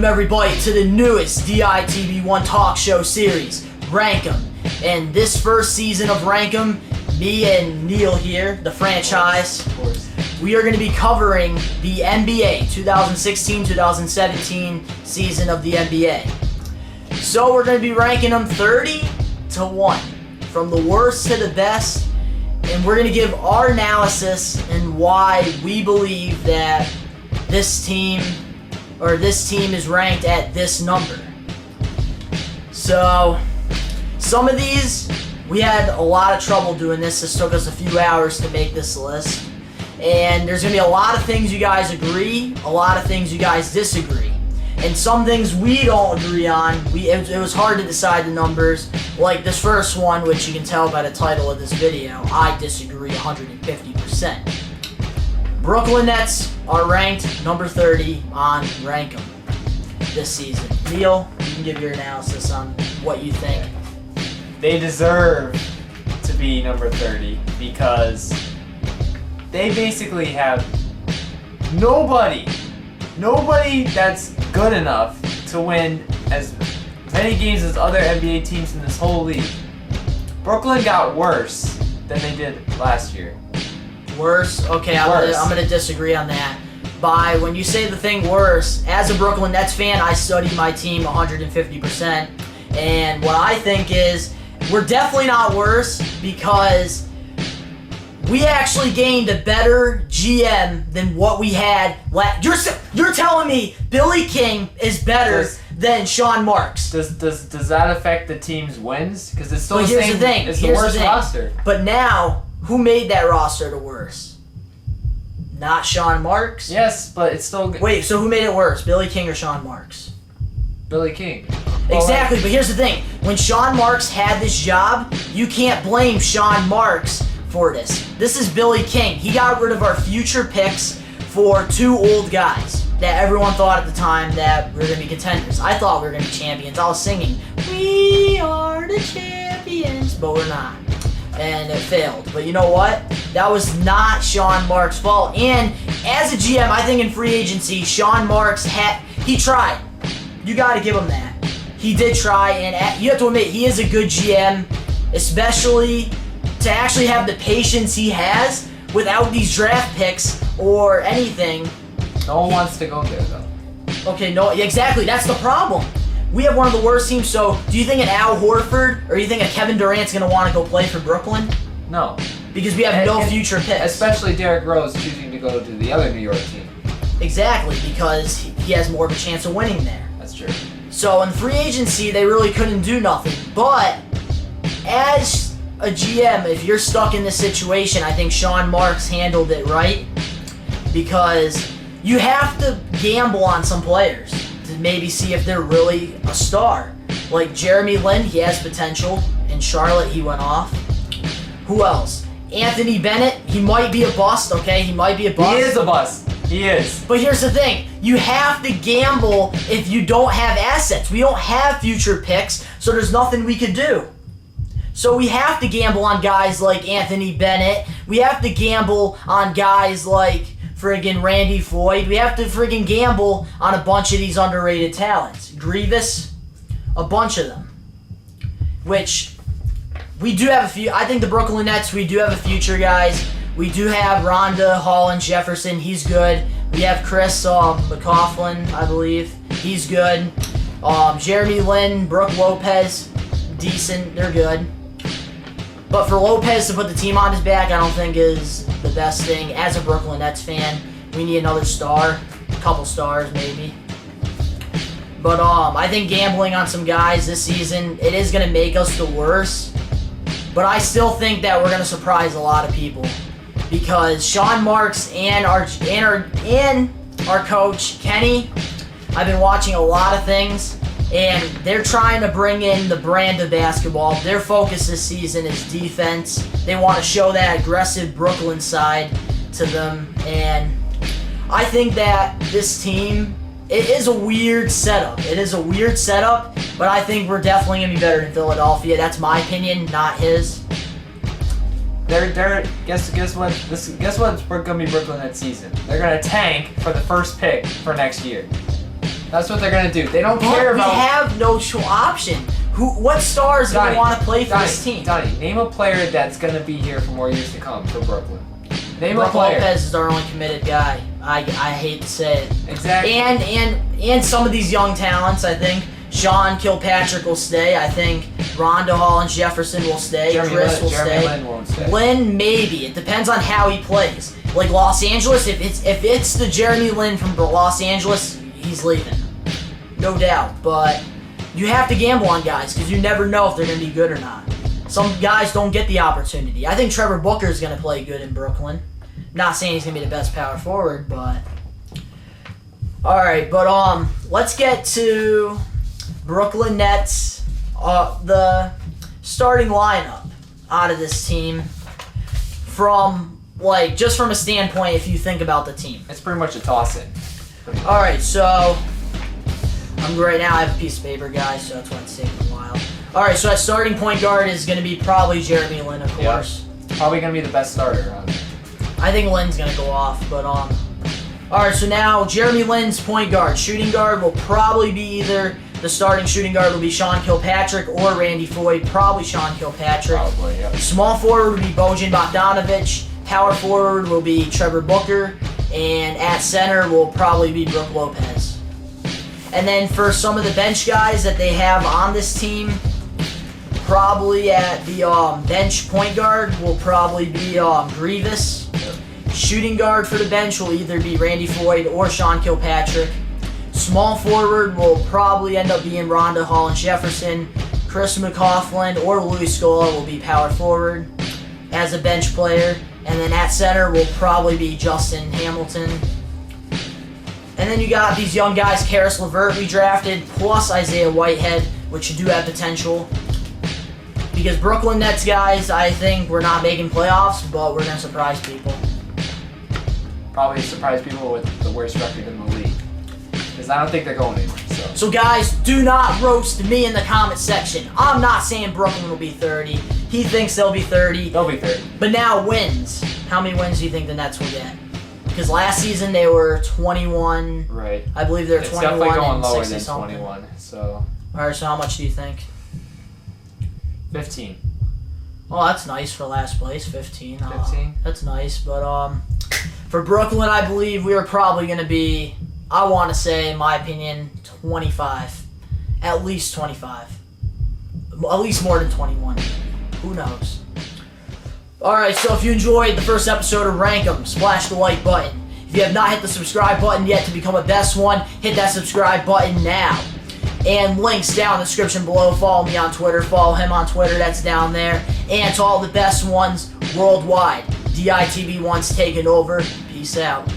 Welcome everybody to the newest DITB1 talk show series, Rank 'em. And this first season of Rank 'em, me and Neil here, the franchise, we are going to be covering the NBA 2016-2017 season of the NBA. So we're going to be ranking them 30 to 1, from the worst to the best, and we're going to give our analysis and why we believe that this team is ranked at this number. So, some of these, we had a lot of trouble doing this. This took us a few hours to make this list. And there's going to be a lot of things you guys agree, a lot of things you guys disagree. And some things we don't agree on. It was hard to decide the numbers. Like this first one, which you can tell by the title of this video, I disagree 150%. Brooklyn Nets are ranked number 30 on Rank 'em this season. Neil, you can give your analysis on what you think. They deserve to be number 30 because they basically have nobody that's good enough to win as many games as other NBA teams in this whole league. Brooklyn got worse than they did last year. Worse? Okay, I'm gonna disagree on that. When you say the thing worse, as a Brooklyn Nets fan, I study my team 150%. And what I think is, we're definitely not worse because we actually gained a better GM than what we had. You're telling me Billy King is better than Sean Marks? Does that affect the team's wins? Because it's still the same. It's the worst roster. But now, who made that roster the worst? Not Sean Marks? Yes, but it's still... Wait, so who made it worse? Billy King or Sean Marks? Billy King. Exactly, but here's the thing. When Sean Marks had this job, you can't blame Sean Marks for this. This is Billy King. He got rid of our future picks for two old guys that everyone thought at the time that we were going to be contenders. I thought we were going to be champions. I was singing, "We are the champions," but we're not. And it failed. But you know what? That was not Sean Marks' fault. And as a GM, I think in free agency, Sean Marks he tried. You got to give him that. He did try, and you have to admit, he is a good GM, especially to actually have the patience he has without these draft picks or anything. No one wants to go there, though. Okay, no, exactly. That's the problem. We have one of the worst teams, so do you think an Al Horford or do you think a Kevin Durant's going to want to go play for Brooklyn? No. Because we have no future picks. Especially Derrick Rose choosing to go to the other New York team. Exactly, because he has more of a chance of winning there. That's true. So in free agency, they really couldn't do nothing. But as a GM, if you're stuck in this situation, I think Sean Marks handled it right. Because you have to gamble on some players to maybe see if they're really a star. Like Jeremy Lin, he has potential. In Charlotte, he went off. Who else? Anthony Bennett, he might be a bust, okay? He might be a bust. He is a bust. He is. But here's the thing. You have to gamble if you don't have assets. We don't have future picks, so there's nothing we could do. So we have to gamble on guys like Anthony Bennett. We have to gamble on guys like friggin' Randy Floyd. We have to friggin' gamble on a bunch of these underrated talents. Grievous, a bunch of them. Which, we do have a few. I think the Brooklyn Nets, we do have a future, guys. We do have Rhonda, Holland, Jefferson. He's good. We have Chris McLaughlin, I believe. He's good. Jeremy Lin, Brooke Lopez, decent. They're good. But for Lopez to put the team on his back, I don't think is the best thing. As a Brooklyn Nets fan, we need another star. A couple stars, maybe. But I think gambling on some guys this season, it is going to make us the worst. But I still think that we're going to surprise a lot of people. Because Sean Marks and our coach, Kenny, I've been watching a lot of things, and they're trying to bring in the brand of basketball. Their focus this season is defense. They want to show that aggressive Brooklyn side to them, and I think that this team, it is a weird setup. It is a weird setup, but I think we're definitely going to be better than Philadelphia. That's my opinion, not his. Guess what's gonna be Brooklyn that season? They're gonna tank for the first pick for next year. That's what they're gonna do. They don't But care we about. have no option. What star is going to want to play for this team? Donnie, name a player that's gonna be here for more years to come for Brooklyn. Name a Brook player. Lopez is our only committed guy. I hate to say it. Exactly. And some of these young talents, I think Sean Kilpatrick will stay. I think Rondo Hall and Jefferson will stay. Chris will Jeremy stay. Lin won't stay. Lin, maybe. It depends on how he plays. Like Los Angeles, if it's the Jeremy Lin from Los Angeles, he's leaving. No doubt. But you have to gamble on guys because you never know if they're going to be good or not. Some guys don't get the opportunity. I think Trevor Booker is going to play good in Brooklyn. Not saying he's going to be the best power forward, but... Alright, but let's get to Brooklyn Nets, the starting lineup out of this team from, like, just from a standpoint if you think about the team. It's pretty much a toss-in. Alright, so right now I have a piece of paper, guys, so that's why it's taking a while. Alright, so that starting point guard is going to be probably Jeremy Lin, of course. Probably gonna be the best starter on there. I think Lin's going to go off, but Alright, so now Jeremy Lin's point guard. Shooting guard will probably be either the starting shooting guard will be Sean Kilpatrick or Randy Foyd. Probably Sean Kilpatrick. Probably, yeah. Small forward will be Bojan Bogdanovic. Power forward will be Trevor Booker. And at center will probably be Brook Lopez. And then for some of the bench guys that they have on this team, probably at the bench point guard will probably be Grievous. Shooting guard for the bench will either be Randy Foyd or Sean Kilpatrick. Small forward will probably end up being Rhonda Hall and Jefferson. Chris McCaughlin or Louis Scola will be power forward as a bench player. And then at center will probably be Justin Hamilton. And then you got these young guys, Karis LeVert we drafted, plus Isaiah Whitehead, which do have potential. Because Brooklyn Nets guys, I think we're not making playoffs, but we're going to surprise people. Probably surprise people with the worst record in the league. Because I don't think they're going anywhere. So guys, do not roast me in the comment section. I'm not saying Brooklyn will be 30. He thinks they'll be 30. They'll be 30. But now wins. How many wins do you think the Nets will get? Because last season they were 21. Right. I believe they're It's 21 definitely going and lower 60 than something. 21. So Alright, so how much do you think? 15. Well, that's nice for last place, 15. 15? That's nice, but for Brooklyn, I believe we are probably going to be, I want to say, in my opinion, 25. At least 25. At least more than 21. Who knows? Alright, so if you enjoyed the first episode of Rank 'em, splash the like button. If you have not hit the subscribe button yet to become a best one, hit that subscribe button now. And links down in the description below. Follow me on Twitter. Follow him on Twitter. That's down there. And to all the best ones worldwide. DITB1's taking over. Peace out.